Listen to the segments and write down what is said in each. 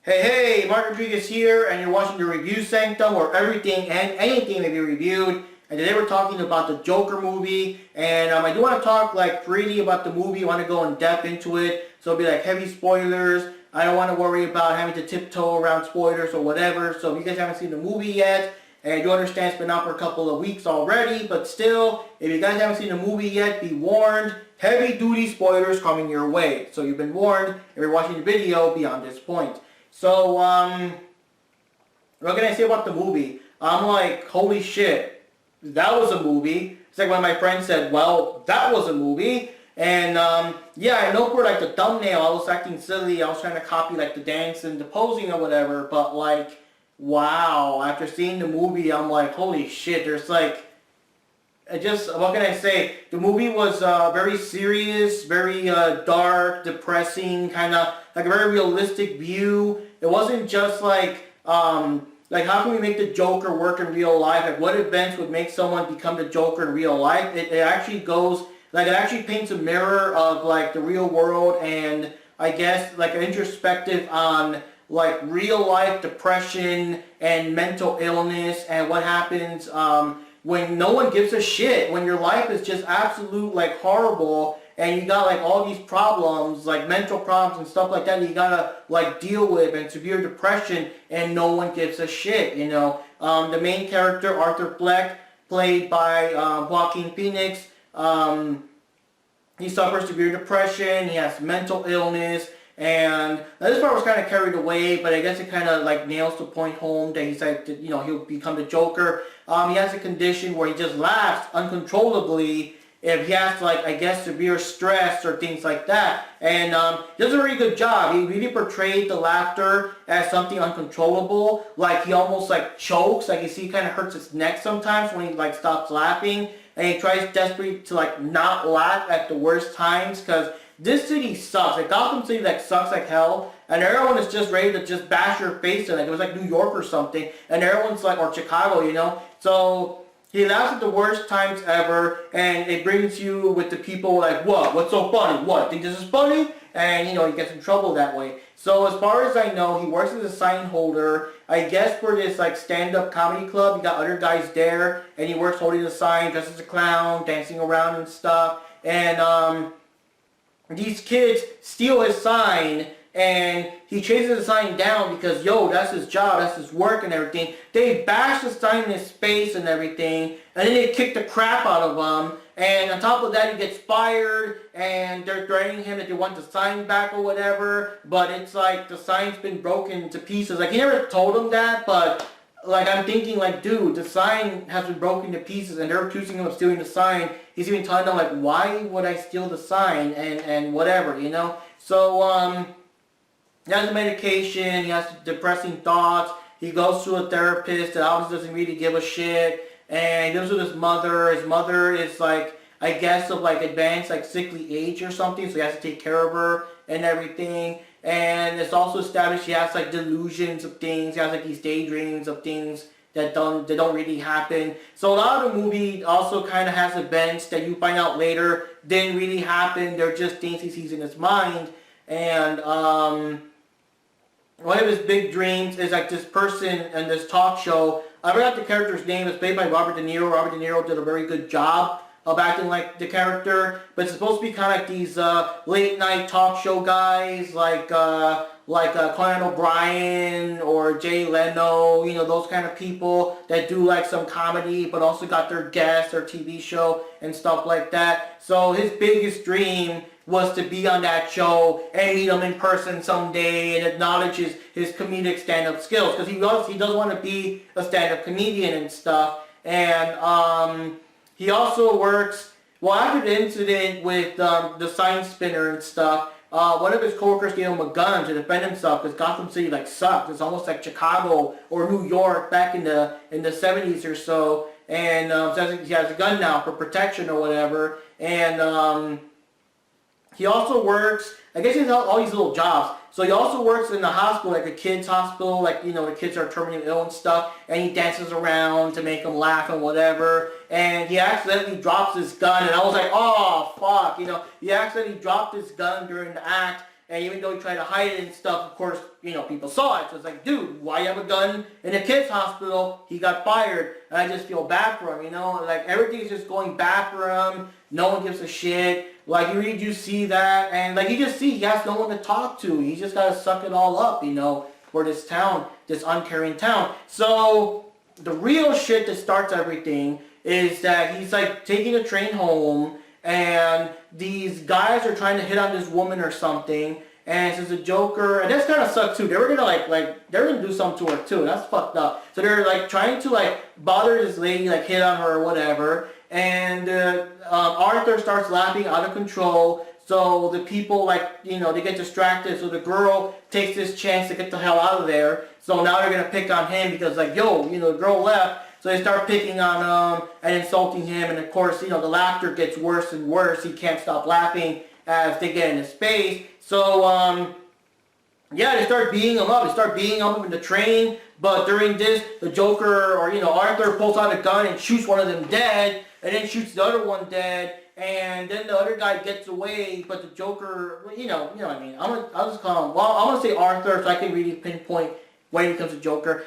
Hey, Mark Rodriguez here, and you're watching the Review Sanctum, where everything and anything may be reviewed. And today we're talking about the Joker movie, and I do want to talk like freely about the movie. I want to go in depth into it, so it'll be like heavy spoilers. I don't want to worry about having to tiptoe around spoilers or whatever. So if you guys haven't seen the movie yet, and you understand it's been out for a couple of weeks already, but still, if you guys haven't seen the movie yet, be warned. Heavy-duty spoilers coming your way. So you've been warned if you're watching the video beyond this point. So, what can I say about the movie? I'm like, holy shit, that was a movie. It's like when my friend said, well, that was a movie. And, yeah, I know for like the thumbnail, I was acting silly. I was trying to copy like the dance and the posing or whatever. But like, wow, after seeing the movie, I'm like, holy shit, there's like, what can I say? The movie was very serious, very dark, depressing, kind of like a very realistic view. It wasn't just like how can we make the Joker work in real life? Like what events would make someone become the Joker in real life? It actually goes, like it actually paints a mirror of like the real world, and I guess like an introspective on like real life depression and mental illness and what happens when no one gives a shit, when your life is just absolute like horrible, and you got like all these problems, like mental problems and stuff like that you gotta like deal with, and severe depression, and no one gives a shit, you know. The main character, Arthur Fleck, played by Joaquin Phoenix, he suffers severe depression, he has mental illness, and this part was kind of carried away, but I guess it kind of like nails the point home that he's like, you know, he'll become the Joker. He has a condition where he just laughs uncontrollably if he has like, I guess, severe stress or things like that. And he does a very good job. He really portrayed the laughter as something uncontrollable. Like he almost like chokes, like you see he kind of hurts his neck sometimes when he like stops laughing. And he tries desperately to like not laugh at the worst times, because this city sucks. Like Gotham City like sucks like hell, and everyone is just ready to just bash your face in. Like it was like New York or something, and everyone's like, or Chicago, you know. So he laughs at the worst times ever, and it brings you with the people like, what? What's so funny? What? Think this is funny? And you know, he gets in trouble that way. So as far as I know, he works as a sign holder, I guess, for this like stand-up comedy club. You got other guys there, and he works holding the sign, dressed as a clown, dancing around and stuff. And these kids steal his sign, and he chases the sign down because, yo, that's his job, that's his work and everything. They bash the sign in his face and everything, and then they kick the crap out of him. And on top of that, he gets fired, and they're threatening him that they want the sign back or whatever. But it's like the sign's been broken to pieces. Like, he never told him that, but like, I'm thinking, like, dude, the sign has been broken to pieces, and they're accusing him of stealing the sign. He's even telling them, like, why would I steal the sign, and whatever, you know? So, he has medication, he has depressing thoughts, he goes to a therapist that obviously doesn't really give a shit, and he lives with his mother. His mother is, like, I guess of, like, advanced, like, sickly age or something, so he has to take care of her and everything. And it's also established he has like delusions of things. He has like these daydreams of things that don't really happen. So a lot of the movie also kind of has events that you find out later didn't really happen. They're just things he sees in his mind. And one of his big dreams is like this person in this talk show. I forgot the character's name. It's played by Robert De Niro. Robert De Niro did a very good job of acting like the character, but it's supposed to be kind of like these late night talk show guys, like Conan O'Brien or Jay Leno, you know, those kind of people that do like some comedy, but also got their guests, their TV show and stuff like that. So his biggest dream was to be on that show and meet him in person someday and acknowledge his comedic stand-up skills, because he does want to be a stand-up comedian and stuff. And he also works, well, after the incident with the sign spinner and stuff, one of his coworkers gave him a gun to defend himself, because Gotham City like sucked. It's almost like Chicago or New York back in the 70s or so. And so he has a gun now for protection or whatever. And he also works, I guess he has all these little jobs. So he also works in the hospital, like a kid's hospital, like, you know, the kids are terminally ill and stuff, and he dances around to make them laugh and whatever, and he accidentally drops his gun, and I was like, oh, fuck, you know, he accidentally dropped his gun during the act, and even though he tried to hide it and stuff, of course, you know, people saw it. So it's like, dude, why you have a gun in a kid's hospital? He got fired. And I just feel bad for him, you know? Like, everything's just going bad for him. No one gives a shit. Like, you really do see that. And, like, you just see he has no one to talk to. He's just got to suck it all up, you know, for this town, this uncaring town. So, the real shit that starts everything is that he's, like, taking a train home, and these guys are trying to hit on this woman or something, and since the Joker, and that's kind of sucked too, they were gonna they're gonna do something to her too, that's fucked up. So they're like trying to like bother this lady, like hit on her or whatever, and Arthur starts laughing out of control, so the people like, you know, they get distracted, so the girl takes this chance to get the hell out of there, so now they're gonna pick on him because like, yo, you know, the girl left. So they start picking on him and insulting him, and of course, you know, the laughter gets worse and worse. He can't stop laughing as they get into space. So, yeah, they start beating him up. They start beating him up in the train, but during this, the Joker, or, you know, Arthur pulls out a gun and shoots one of them dead, and then shoots the other one dead, and then the other guy gets away, but the Joker, you know what I mean. I'll just call him, well, I'm going to say Arthur so I can really pinpoint when he becomes a Joker.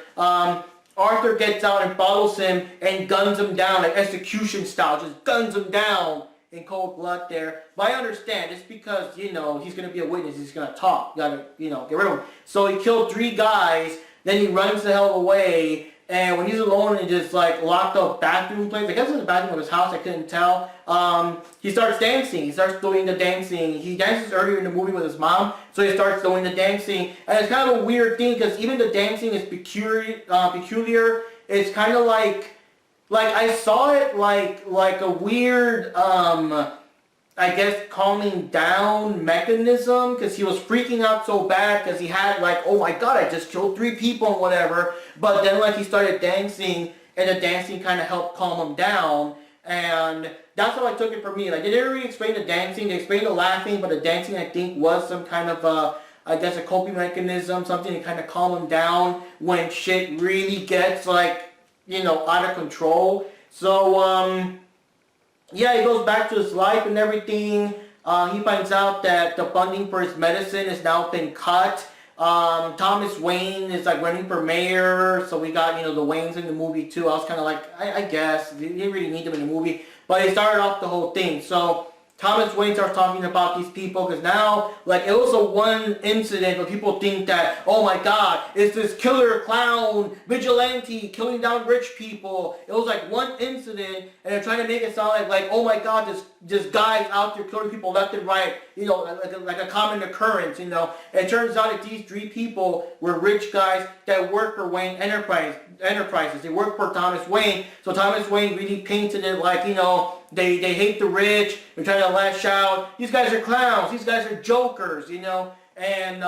Arthur gets out and follows him and guns him down, like execution style, just guns him down in cold blood there. But I understand, it's because, you know, he's going to be a witness, he's going to talk, you got to, you know, get rid of him. So he killed 3 guys, then he runs the hell away, and when he's alone in this, like, locked up bathroom place, I guess it was the bathroom of his house, I couldn't tell, he starts dancing, he starts doing the dancing. He dances earlier in the movie with his mom, so he starts doing the dancing, and it's kind of a weird thing, because even the dancing is peculiar. It's kind of like I saw it like a weird, I guess, calming down mechanism, because he was freaking out so bad because he had like, oh my god, I just killed 3 people and whatever, but then like he started dancing, and the dancing kind of helped calm him down, and that's how I took it for me. Like, they didn't really explain the dancing, they explained the laughing, but the dancing I think was some kind of I guess a coping mechanism, something to kind of calm him down when shit really gets like, you know, out of control. So, yeah, he goes back to his life and everything. He finds out that the funding for his medicine has now been cut. Thomas Wayne is like running for mayor, so we got, you know, the Waynes in the movie too. I was kind of like, I guess, they didn't really need them in the movie, but they started off the whole thing. So Thomas Wayne starts talking about these people, because now, like, it was a one incident where people think that, oh my god, it's this killer clown vigilante killing down rich people. It was like one incident, and they're trying to make it sound like oh my god, this guy's out there killing people left and right, you know, like a common occurrence, you know. And it turns out that these 3 people were rich guys that work for Wayne Enterprises. They work for Thomas Wayne, so Thomas Wayne really painted it like, you know, they hate the rich, they're trying to lash out, these guys are clowns, these guys are jokers, you know, and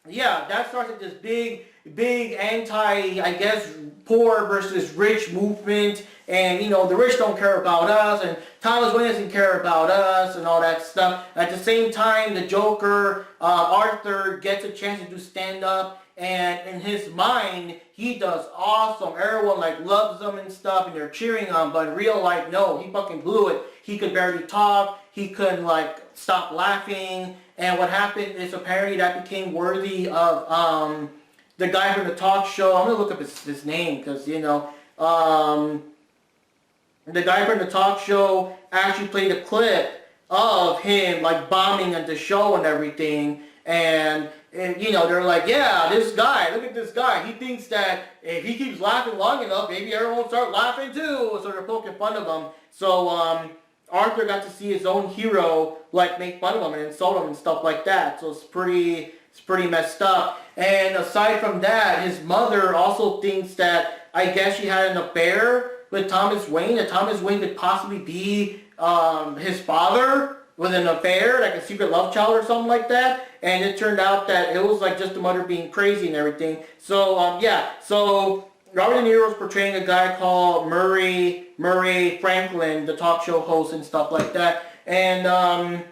yeah, that started this big anti, I guess, poor versus rich movement, and, you know, the rich don't care about us, and Thomas Wayne doesn't care about us, and all that stuff. At the same time, the Joker, Arthur, gets a chance to do stand-up, and in his mind, he does awesome. Everyone like loves him and stuff, and they're cheering him. But in real life, no, he fucking blew it. He could barely talk. He couldn't like stop laughing. And what happened is apparently that became worthy of the guy from the talk show. I'm gonna look up his name because, you know, the guy from the talk show actually played a clip of him like bombing at the show and everything. And you know, they're like, yeah, this guy, look at this guy. He thinks that if he keeps laughing long enough, maybe everyone will start laughing too. So they're poking fun of him. So Arthur got to see his own hero like make fun of him and insult him and stuff like that. So it's pretty messed up. And aside from that, his mother also thinks that I guess she had an affair with Thomas Wayne. That Thomas Wayne could possibly be his father with an affair, like a secret love child or something like that. And it turned out that it was like just the mother being crazy and everything. So yeah, so Robert De Niro was portraying a guy called Murray Franklin, the talk show host and stuff like that. And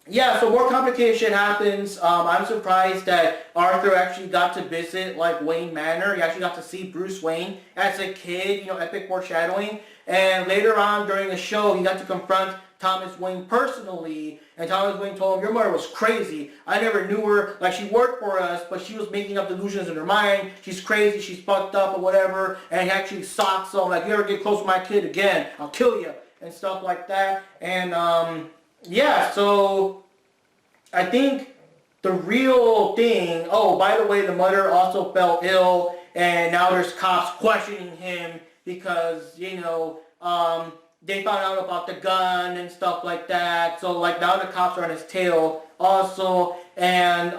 yeah, so more complicated shit happens. I'm surprised that Arthur actually got to visit like Wayne Manor. He actually got to see Bruce Wayne as a kid, you know, epic foreshadowing. And later on during the show, he got to confront Thomas Wayne personally. And Thomas Wayne told him, your mother was crazy. I never knew her. Like, she worked for us, but she was making up delusions in her mind. She's crazy, she's fucked up or whatever. And he actually socked him, like, you ever get close to my kid again, I'll kill you. And stuff like that. And, yeah, so I think the real thing, oh, by the way, the mother also fell ill, and now there's cops questioning him because, you know, they found out about the gun and stuff like that. So, like, now the cops are on his tail also. And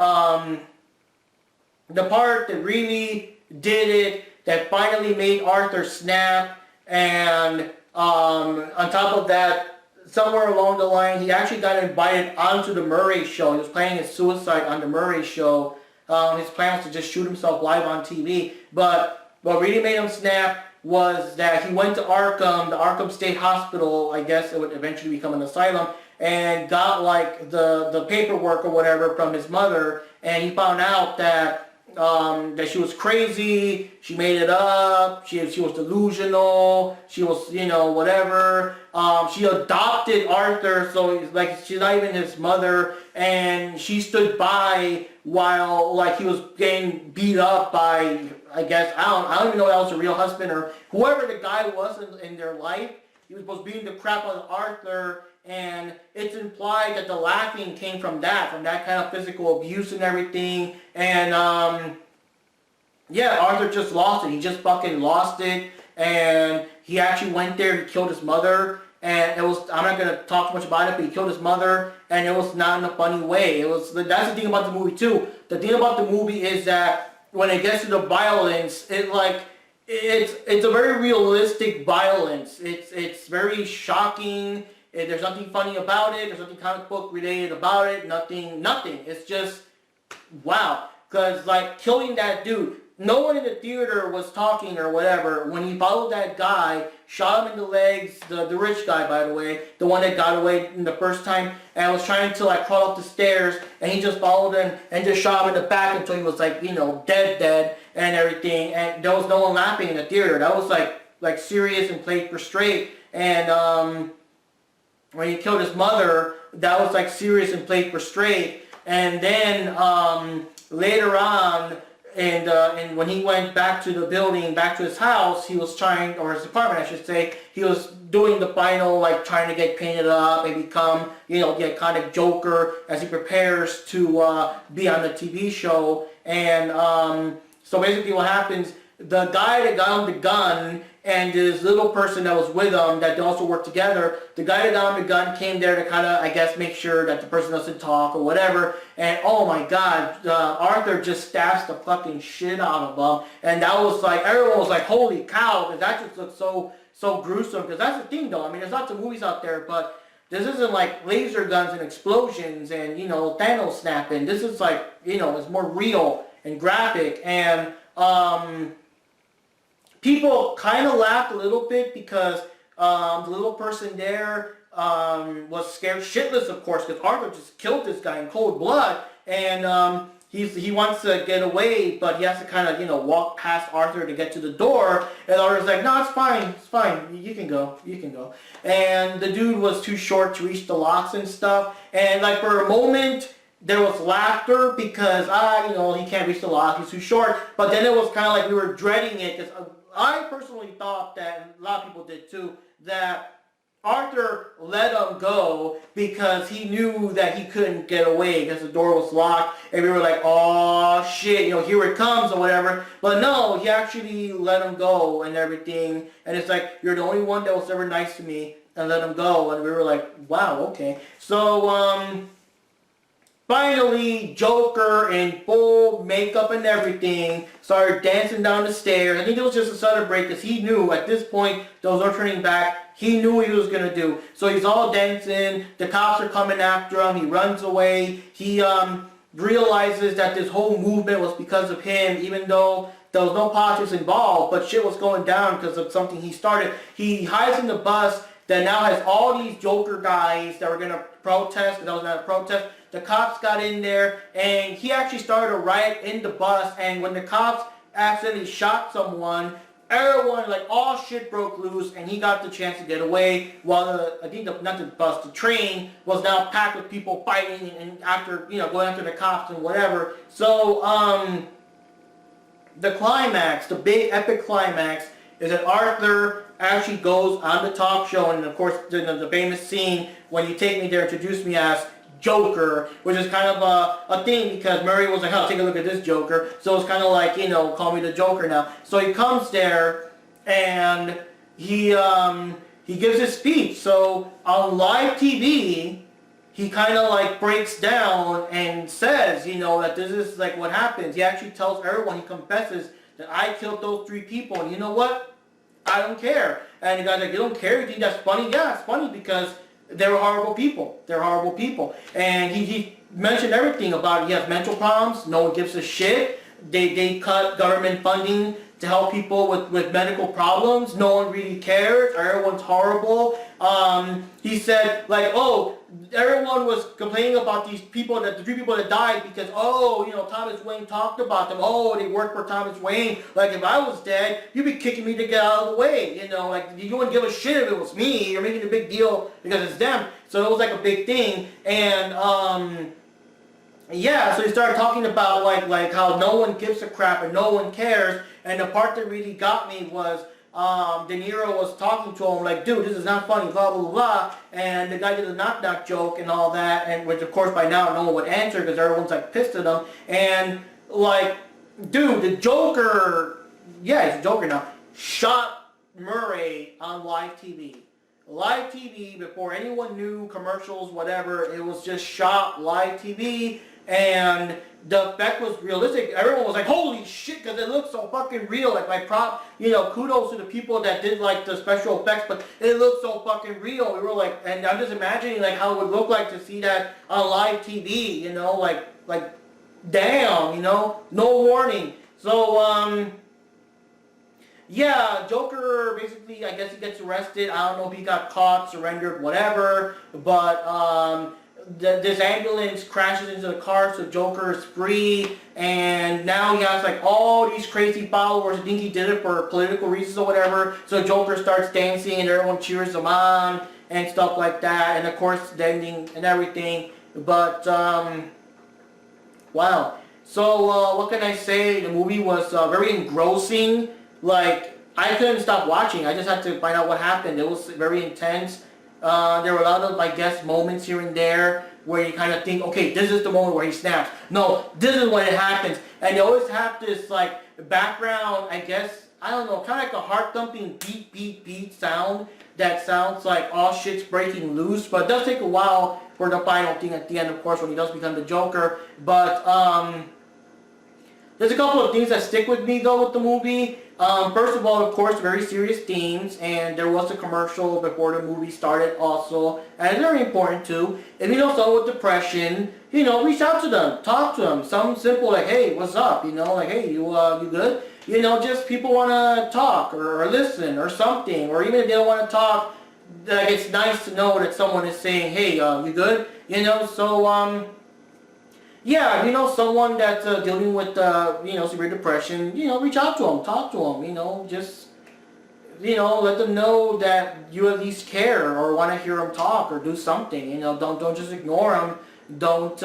the part that really did it, that finally made Arthur snap, and on top of that, somewhere along the line, he actually got invited onto the Murray show. He was planning his suicide on the Murray show. His plan was to just shoot himself live on TV. But what really made him snap was that he went to Arkham, the Arkham State Hospital, I guess it would eventually become an asylum, and got like the paperwork or whatever from his mother, and he found out that that she was crazy, she made it up, she was delusional, she was, you know, whatever. She adopted Arthur, so it's like she's not even his mother, and she stood by while like he was getting beat up by, I guess, I don't even know if that was a real husband or whoever the guy was in their life. He was supposed to beating the crap out of Arthur, and it's implied that the laughing came from that kind of physical abuse and everything. And yeah, Arthur just lost it. He just fucking lost it, and he actually went there. He killed his mother, and it was, I'm not gonna talk too much about it, but he killed his mother, and it was not in a funny way. It was, that's the thing about the movie too. The thing about the movie is that when it gets to the violence, it like, it's a very realistic violence. It's very shocking. There's nothing funny about it. There's nothing comic book related about it. Nothing. It's just, wow. Because, like, killing that dude, no one in the theater was talking or whatever. When he followed that guy, shot him in the legs, the rich guy, by the way, the one that got away in the first time, and was trying to, like, crawl up the stairs, and he just followed him and just shot him in the back until he was, like, you know, dead, and everything. And there was no one laughing in the theater. That was, like serious and played for straight. And, when he killed his mother, that was like serious and played for straight. And then later on, and when he went back to the building, back to his house, he was trying, or his apartment I should say, he was doing the final, like trying to get painted up and become, you know, the iconic Joker as he prepares to be on the TV show. And so basically what happens, the guy that got him the gun and this little person that was with him that they also worked together, the guy that got him the gun came there to kind of, I guess, make sure that the person doesn't talk or whatever. And oh my god, Arthur just stabs the fucking shit out of him. And that was like, everyone was like, holy cow, because that just looked so gruesome. Because that's the thing though, I mean, there's lots of movies out there, but this isn't like laser guns and explosions and, you know, Thanos snapping. This is like, you know, it's more real and graphic. And people kind of laughed a little bit because the little person there was scared shitless, of course, because Arthur just killed this guy in cold blood, and he wants to get away, but he has to kind of, you know, walk past Arthur to get to the door, and Arthur's like, no, it's fine, you can go, and the dude was too short to reach the locks and stuff, and like for a moment, there was laughter because, you know, he can't reach the lock, he's too short, but then it was kind of like we were dreading it, because I personally thought that, and a lot of people did too, that Arthur let him go because he knew that he couldn't get away because the door was locked, and we were like, oh shit, you know, here it comes or whatever. But no, he actually let him go and everything, and it's like, you're the only one that was ever nice to me, and let him go, and we were like, wow, okay. So, finally, Joker in full makeup and everything started dancing down the stairs. I think it was just a sudden break because he knew at this point there was no turning back. He knew what he was going to do. So he's all dancing. The cops are coming after him. He runs away. He realizes that this whole movement was because of him, even though there was no politics involved, but shit was going down because of something he started. He hides in the bus, that now has all these Joker guys that were going to protest, because that was not a protest. The cops got in there, and he actually started a riot in the bus, and when the cops accidentally shot someone, everyone, like, all shit broke loose, and he got the chance to get away, while not the bus, the train was now packed with people fighting, and after, going after the cops and whatever. So, the climax, the big epic climax, is that Arthur actually goes on the talk show, and of course the famous scene when you take me there, introduce me as Joker, which is kind of a thing because Murray was like, oh, take a look at this Joker. So it's kind of like, call me the Joker now. So he comes there and he gives his speech. So on live TV, he kind of like breaks down and says, that this is like what happens. He actually tells everyone, he confesses that I killed those 3 people. And you know what? I don't care. And the guy's like, you don't care? You think that's funny? Yeah, it's funny because they were horrible people. They're horrible people. And he mentioned everything about it. He has mental problems. No one gives a shit. They cut government funding to help people with medical problems. No one really cares. Everyone's horrible. He said, like, oh, everyone was complaining about these people, the 3 people that died because, Thomas Wayne talked about them. Oh, they worked for Thomas Wayne. Like, if I was dead, you'd be kicking me to get out of the way. Like, you wouldn't give a shit if it was me. You're making a big deal because it's them. So it was like a big thing. And, yeah, so he started talking about like how no one gives a crap and no one cares. And the part that really got me was De Niro was talking to him like, dude, this is not funny, blah, blah, blah. And the guy did a knock-knock joke and all that, and which of course by now no one would answer because everyone's like pissed at him. And like, dude, the Joker, yeah, he's a Joker now, shot Murray on live TV. Live TV, before anyone knew, commercials, whatever, it was just shot live TV. And the effect was realistic. Everyone was like, holy shit, because it looked so fucking real. Like, my kudos to the people that did, like, the special effects, but it looked so fucking real. We were like, and I'm just imagining, like, how it would look like to see that on live TV, like, damn, no warning. So, yeah, Joker, basically, I guess he gets arrested. I don't know if he got caught, surrendered, whatever, but, this ambulance crashes into the car, so Joker is free, and now he has like all these crazy followers. I think he did it for political reasons or whatever, so Joker starts dancing and everyone cheers him on and stuff like that, and of course the ending and everything. But wow. So what can I say? The movie was very engrossing. Like, I couldn't stop watching. I just had to find out what happened. It was very intense. There were a lot of, I guess, moments here and there where you kind of think, okay, this is the moment where he snaps. No, this is when it happens. And you always have this, like, background, I guess, I don't know, kind of like a heart-thumping beat, beat, beat sound that sounds like all shit's breaking loose. But it does take a while for the final thing at the end, of course, when he does become the Joker. But, there's a couple of things that stick with me, though, with the movie. First of all, of course, very serious themes, and there was a commercial before the movie started also, and it's very important too. If you know someone with depression, reach out to them, talk to them, something simple like, hey, what's up, like, hey, you good? Just people want to talk, or listen, or something, or even if they don't want to talk, like, it's nice to know that someone is saying, hey, you good? So, yeah, someone that's dealing with, severe depression, reach out to them, talk to them, just, let them know that you at least care or want to hear them talk or do something, don't just ignore them, don't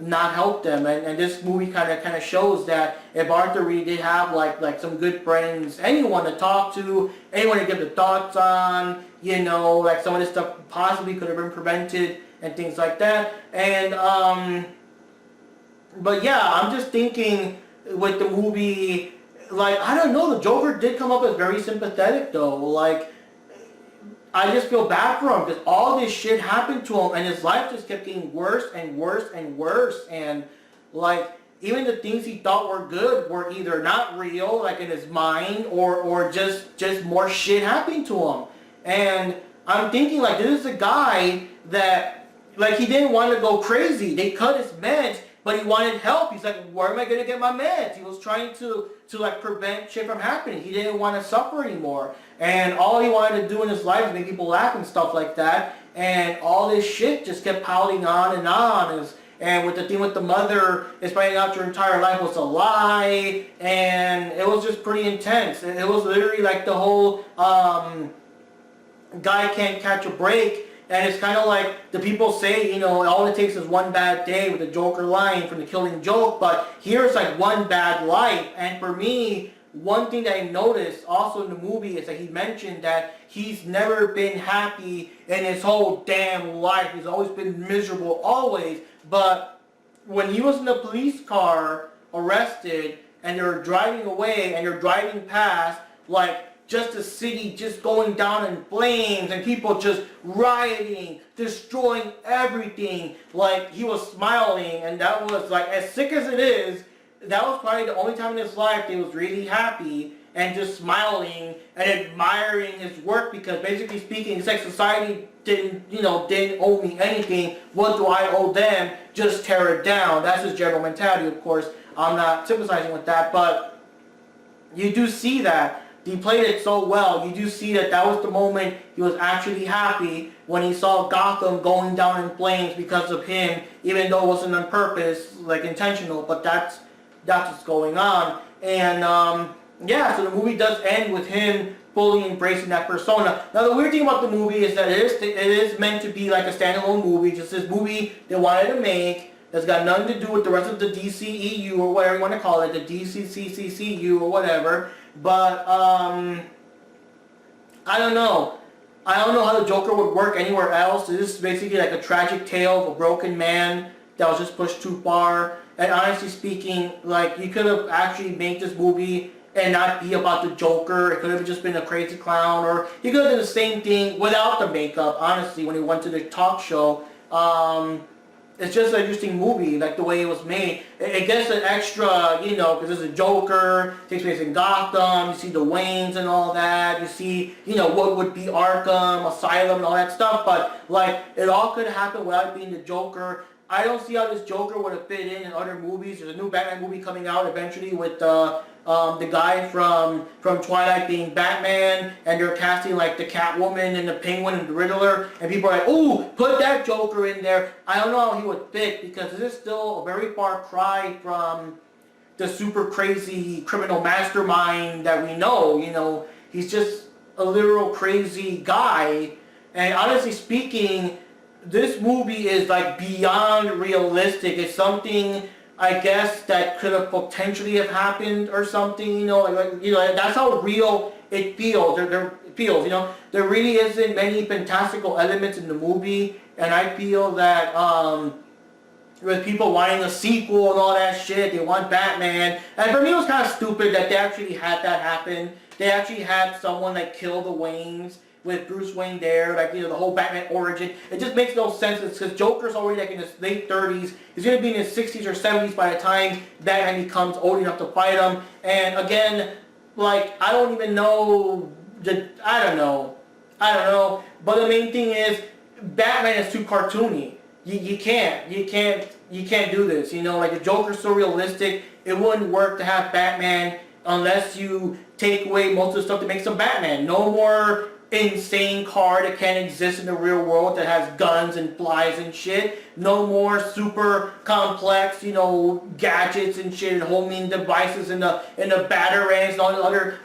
not help them. And this movie kind of shows that if Arthur really did have, like some good friends, anyone to talk to, anyone to give the thoughts on, like some of this stuff possibly could have been prevented and things like that. And, but yeah, I'm just thinking with the movie, like, I don't know, the Joker did come up as very sympathetic though. Like, I just feel bad for him because all this shit happened to him and his life just kept getting worse and worse and worse. And like, even the things he thought were good were either not real, like in his mind, or just more shit happening to him. And I'm thinking, like, this is a guy that, like, he didn't want to go crazy. They cut his meds, but he wanted help. He's like, where am I going to get my meds? He was trying to like prevent shit from happening. He didn't want to suffer anymore. And all he wanted to do in his life is make people laugh and stuff like that. And all this shit just kept piling on and on. And with the thing with the mother, is finding out your entire life was a lie. And it was just pretty intense. It was literally like the whole guy can't catch a break. And it's kind of like the people say, you know, all it takes is one bad day with the Joker line from The Killing Joke. But here's like one bad life. And for me, one thing that I noticed also in the movie is that he mentioned that he's never been happy in his whole damn life. He's always been miserable, always. But when he was in the police car, arrested, and they're driving away, and you're driving past, like, just the city just going down in flames, and people just rioting, destroying everything, like, he was smiling, and that was, like, as sick as it is, that was probably the only time in his life that he was really happy and just smiling and admiring his work, because basically speaking, it's like society didn't owe me anything. What do I owe them? Just tear it down. That's his general mentality, of course. I'm not sympathizing with that, but you do see that. He played it so well. You do see that that was the moment he was actually happy when he saw Gotham going down in flames because of him, even though it wasn't on purpose, like intentional, but that's what's going on. And yeah, so the movie does end with him fully embracing that persona. Now the weird thing about the movie is that it is meant to be like a standalone movie, just this movie they wanted to make that's got nothing to do with the rest of the DCEU or whatever you want to call it, the DCCCCU or whatever. But I don't know. I don't know how the Joker would work anywhere else. This is basically like a tragic tale of a broken man that was just pushed too far. And honestly speaking, like, you could have actually made this movie and not be about the Joker. It could have just been a crazy clown, or he could have done the same thing without the makeup, honestly, when he went to the talk show. It's just an interesting movie, like the way it was made. It gets an extra, you know, because there's a Joker, takes place in Gotham, you see the Waynes and all that, you see, you know, what would be Arkham, Asylum and all that stuff, but, like, it all could happen without being the Joker. I don't see how this Joker would have fit in other movies. There's a new Batman movie coming out eventually with the guy from Twilight being Batman, and they're casting like the Catwoman and the Penguin and the Riddler, and people are like, ooh, put that Joker in there. I don't know how he would fit, because this is still a very far cry from the super crazy criminal mastermind that we know. You know, he's just a literal crazy guy, and honestly speaking, this movie is like beyond realistic. It's something, I guess, that could have potentially have happened or something, you know, like you know, that's how real it feels. It feels, you know, there really isn't many fantastical elements in the movie, and I feel that with people wanting a sequel and all that shit, they want Batman, and for me it was kind of stupid that they actually had that happen. They actually had someone like kill the Waynes with Bruce Wayne there, like, you know, the whole Batman origin. It just makes no sense. It's because Joker's already like in his late 30s. He's going to be in his 60s or 70s by the time Batman becomes old enough to fight him. And again, like, I don't even know, I don't know. But the main thing is, Batman is too cartoony. You can't do this. You know, like, the Joker's so realistic, it wouldn't work to have Batman unless you take away most of the stuff that makes him Batman. No more insane car that can't exist in the real world that has guns and flies and shit. No more super complex, you know, gadgets and shit and homing devices and the batarangs and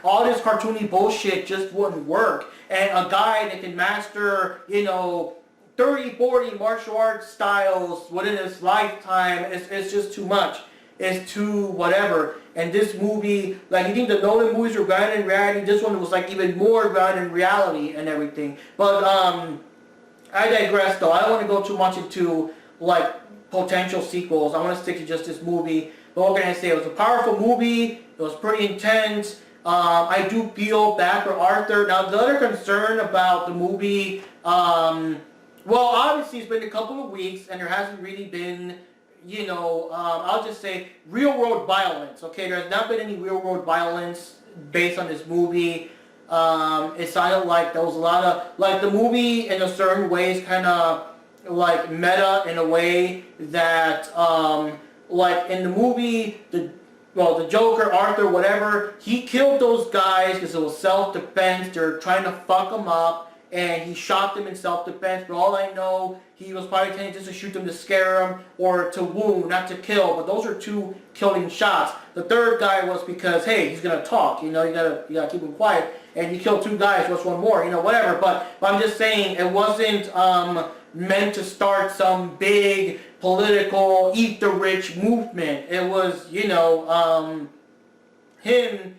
all this cartoony bullshit just wouldn't work. And a guy that can master, you know, 30, 40 martial arts styles within his lifetime, it's just too much. It's too whatever. And this movie, like, you think the Nolan movies were grounded in reality, this one was like even more grounded in reality and everything. But I digress though. I don't want to go too much into like potential sequels. I want to stick to just this movie. But what can I say? It was a powerful movie. It was pretty intense. I do feel bad for Arthur. Now the other concern about the movie, well, obviously it's been a couple of weeks and there hasn't really been, you know, I'll just say real-world violence, okay? There's not been any real-world violence based on this movie. It sounded like there was a lot of, like, the movie in a certain ways kind of, like, meta in a way that like in the movie, the Joker, Arthur, whatever, he killed those guys because it was self-defense. They're trying to fuck him up, and he shot them in self-defense. But all I know, he was probably intending just to shoot them to scare them or to wound, not to kill. But those are two killing shots. The third guy was because, hey, he's gonna talk. You know, you gotta keep him quiet. And he killed two guys. What's one more? You know, whatever. But I'm just saying, it wasn't meant to start some big political eat the rich movement. It was, you know, him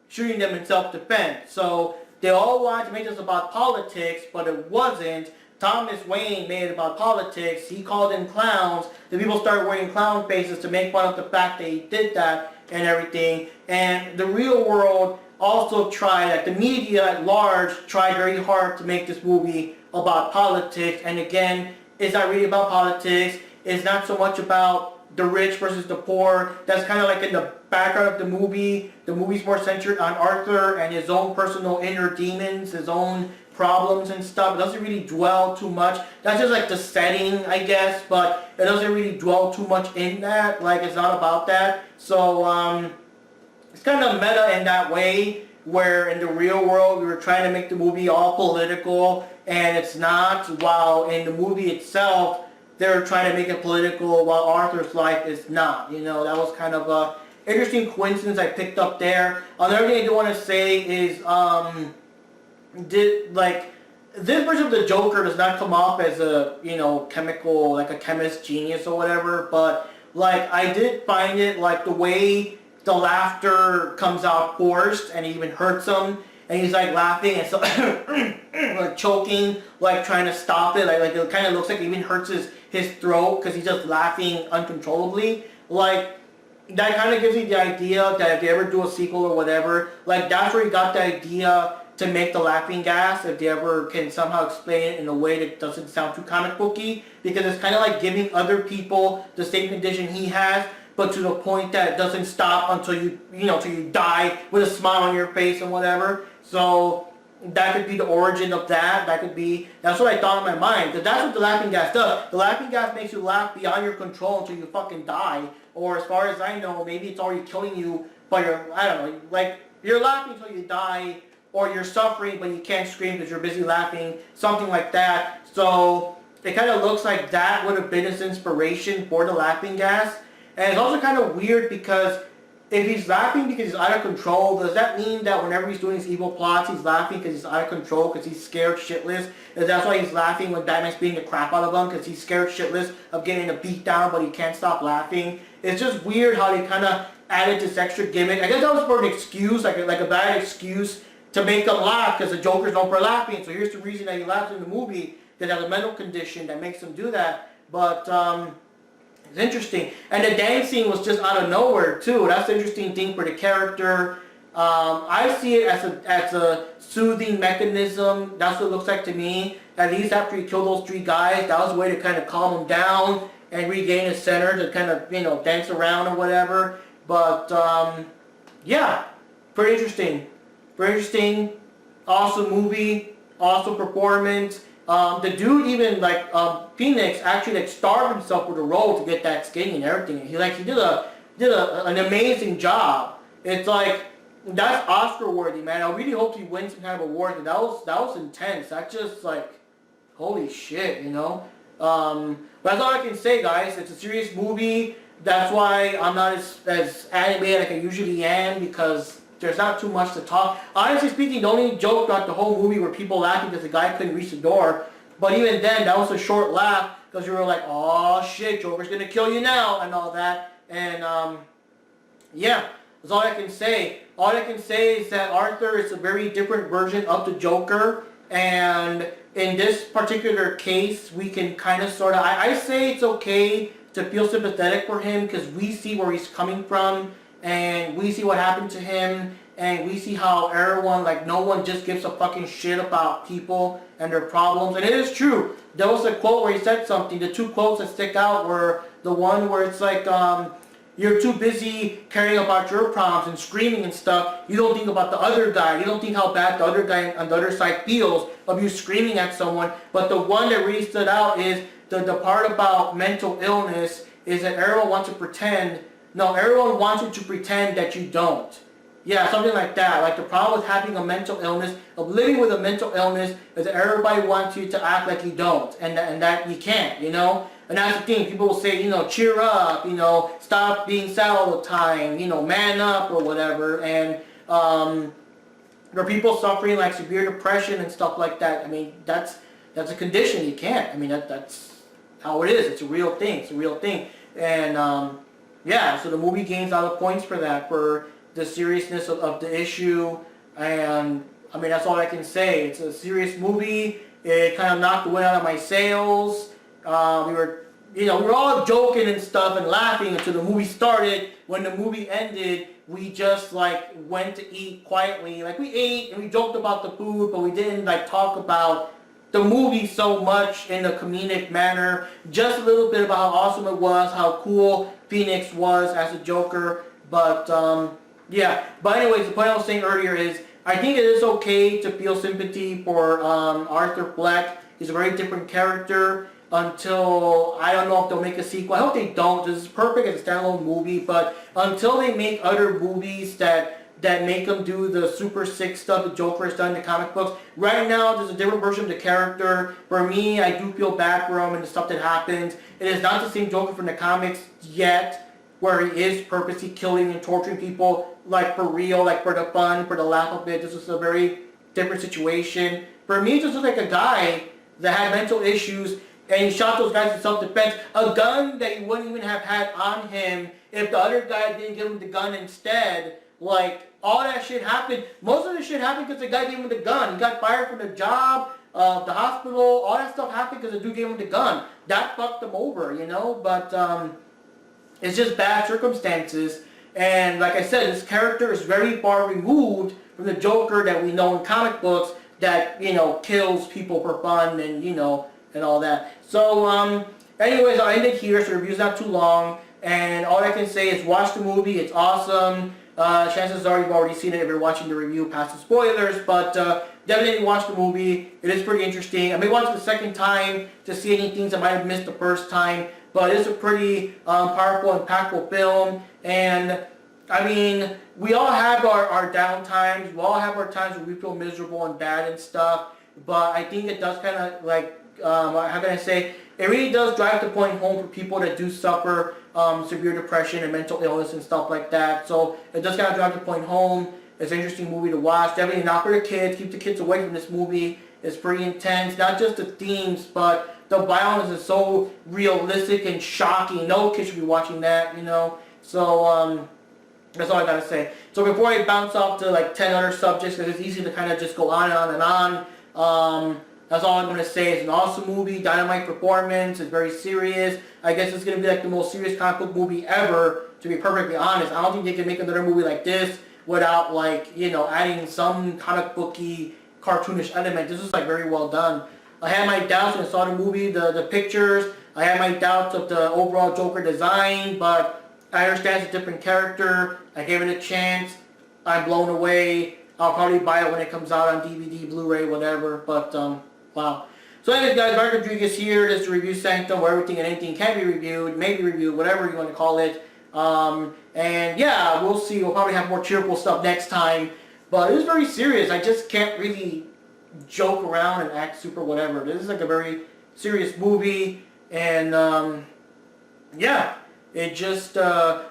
shooting them in self-defense. So they all wanted to make this about politics, but it wasn't. Thomas Wayne made it about politics. He called them clowns. The people started wearing clown faces to make fun of the fact that he did that and everything. And the real world also tried, like the media at large, tried very hard to make this movie about politics. And again, it's not really about politics. It's not so much about the rich versus the poor. That's kind of like in the background of the movie. The movie's more centered on Arthur and his own personal inner demons, his own problems and stuff. It doesn't really dwell too much. That's just like the setting, I guess, but it doesn't really dwell too much in that. Like, it's not about that. So, it's kind of meta in that way, where in the real world we were trying to make the movie all political, and it's not, while in the movie itself they were trying to make it political, while Arthur's life is not. You know, that was kind of a interesting coincidence I picked up there. Another thing I do want to say is, this version of the Joker does not come off as a, you know, chemical, like a chemist genius or whatever, but like I did find it, like the way the laughter comes out forced and it even hurts him, and he's like laughing and so like choking, like trying to stop it, like it kind of looks like it even hurts his throat because he's just laughing uncontrollably. Like, that kind of gives me the idea that if they ever do a sequel or whatever, like that's where he got the idea to make the laughing gas, if they ever can somehow explain it in a way that doesn't sound too comic booky, because it's kind of like giving other people the same condition he has, but to the point that it doesn't stop until till you die with a smile on your face and whatever. So that could be the origin of that. That's what I thought in my mind, because that's what the laughing gas does. The laughing gas makes you laugh beyond your control until you fucking die, or as far as I know, maybe it's already killing you, but I don't know, like you're laughing until you die, or you're suffering but you can't scream because you're busy laughing, something like that. So it kind of looks like that would have been his inspiration for the laughing gas. And it's also kind of weird because if he's laughing because he's out of control, does that mean that whenever he's doing his evil plots, he's laughing because he's out of control, because he's scared shitless? And that's why he's laughing when Batman's beating the crap out of him, because he's scared shitless of getting a beat down, but he can't stop laughing? It's just weird how they kind of added this extra gimmick. I guess that was for an excuse, like a bad excuse to make them laugh, because the Joker's known for laughing. So here's the reason that he laughs in the movie, that has a mental condition that makes him do that. But it's interesting. And the dancing was just out of nowhere too. That's the interesting thing for the character. I see it as a soothing mechanism. That's what it looks like to me. At least after he killed those three guys, that was a way to kind of calm him down and regain his center, to kind of, dance around or whatever. But yeah, pretty interesting. Very interesting, awesome movie, awesome performance. The dude even, Phoenix actually starved himself for the role to get that skin and everything. He did an amazing job. It's like, that's Oscar worthy, man. I really hope he wins some kind of award. That was intense. That's just like, holy shit, But that's all I can say, guys. It's a serious movie. That's why I'm not as animated like I usually am, because there's not too much to talk. Honestly speaking, the only joke throughout the whole movie were people laughing because the guy couldn't reach the door. But even then, that was a short laugh, because you were like, oh shit, Joker's gonna kill you now, and all that. And yeah, that's all I can say. All I can say is that Arthur is a very different version of the Joker. And in this particular case, we can kind of sort of, I say it's okay to feel sympathetic for him, because we see where he's coming from. And we see what happened to him, and we see how everyone, no one just gives a fucking shit about people and their problems. And it is true. There was a quote where he said something. The two quotes that stick out were the one where it's like, you're too busy caring about your problems and screaming and stuff. You don't think about the other guy. You don't think how bad the other guy on the other side feels of you screaming at someone. But the one that really stood out is the part about mental illness, is that everyone wants to pretend, no, everyone wants you to pretend that you don't. Yeah, something like that. Like the problem with having a mental illness, of living with a mental illness, is that everybody wants you to act like you don't, and that you can't, you know? And that's the thing, people will say, you know, cheer up, you know, stop being sad all the time, you know, man up or whatever, and there are people suffering like severe depression and stuff like that. I mean, that's a condition, you can't. I mean, that's how it is, it's a real thing, and yeah, so the movie gains a lot of points for that, for the seriousness of the issue, and I mean, that's all I can say. It's a serious movie. It kind of knocked the wind out of my sails. We were all joking and stuff and laughing until the movie started. When the movie ended, we just like went to eat quietly. Like we ate and we joked about the food, but we didn't like talk about the movie so much in a comedic manner. Just a little bit about how awesome it was, how cool Phoenix was as a Joker. But yeah. But anyways, the point I was saying earlier is I think it is okay to feel sympathy for Arthur Fleck. He's a very different character. Until, I don't know if they'll make a sequel. I hope they don't. This is perfect as a standalone movie, but until they make other movies that make them do the super sick stuff the Joker has done in the comic books, right now there's a different version of the character. For me, I do feel bad for him and the stuff that happens. It is not the same Joker from the comics yet, where he is purposely killing and torturing people, like for real, like for the fun, for the laugh of it. This is a very different situation. For me, it just looks like a guy that had mental issues, and he shot those guys in self-defense. A gun that he wouldn't even have had on him if the other guy didn't give him the gun instead. Like, all that shit happened. Most of the shit happened because the guy gave him the gun. He got fired from the job, the hospital. All that stuff happened because the dude gave him the gun. That fucked him over, you know? But it's just bad circumstances. And like I said, this character is very far removed from the Joker that we know in comic books that, you know, kills people for fun and, you know, and all that. So, anyways, I'll end it here, so the review's not too long, and all I can say is watch the movie, it's awesome. Chances are you've already seen it if you're watching the review past the spoilers, but definitely watch the movie. It is pretty interesting. I may watch it the second time to see any things I might have missed the first time, but it's a pretty powerful, impactful film, and I mean, we all have our down times, we all have our times where we feel miserable and bad and stuff, but I think it does kind of like, how can I say, it really does drive the point home for people that do suffer severe depression and mental illness and stuff like that. So it does kind of drive the point home. It's an interesting movie to watch. Definitely not for the kids. Keep the kids away from this movie. It's pretty intense. Not just the themes, but the violence is so realistic and shocking. No kid should be watching that, you know. So that's all I gotta say. So before I bounce off to like 10 other subjects, because it's easy to kind of just go on and on and on. That's all I'm going to say. It's an awesome movie, dynamite performance, it's very serious. I guess it's going to be like the most serious comic book movie ever, to be perfectly honest. I don't think they can make another movie like this without, like, you know, adding some comic booky, cartoonish element. This is like very well done. I had my doubts when I saw the movie, the pictures. I had my doubts of the overall Joker design, but I understand it's a different character. I gave it a chance. I'm blown away. I'll probably buy it when it comes out on DVD, Blu-ray, whatever, but wow. So anyways, guys, Mark Rodriguez here. This is Review Sanctum, where everything and anything can be reviewed, may be reviewed, whatever you want to call it. And yeah, we'll see. We'll probably have more cheerful stuff next time. But it is very serious. I just can't really joke around and act super whatever. This is like a very serious movie. And yeah, it just,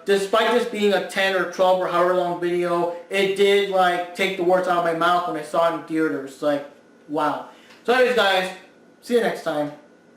despite this being a 10 or 12 or however long video, it did like take the words out of my mouth when I saw it in theaters. Like, wow. So anyways, guys, see you next time.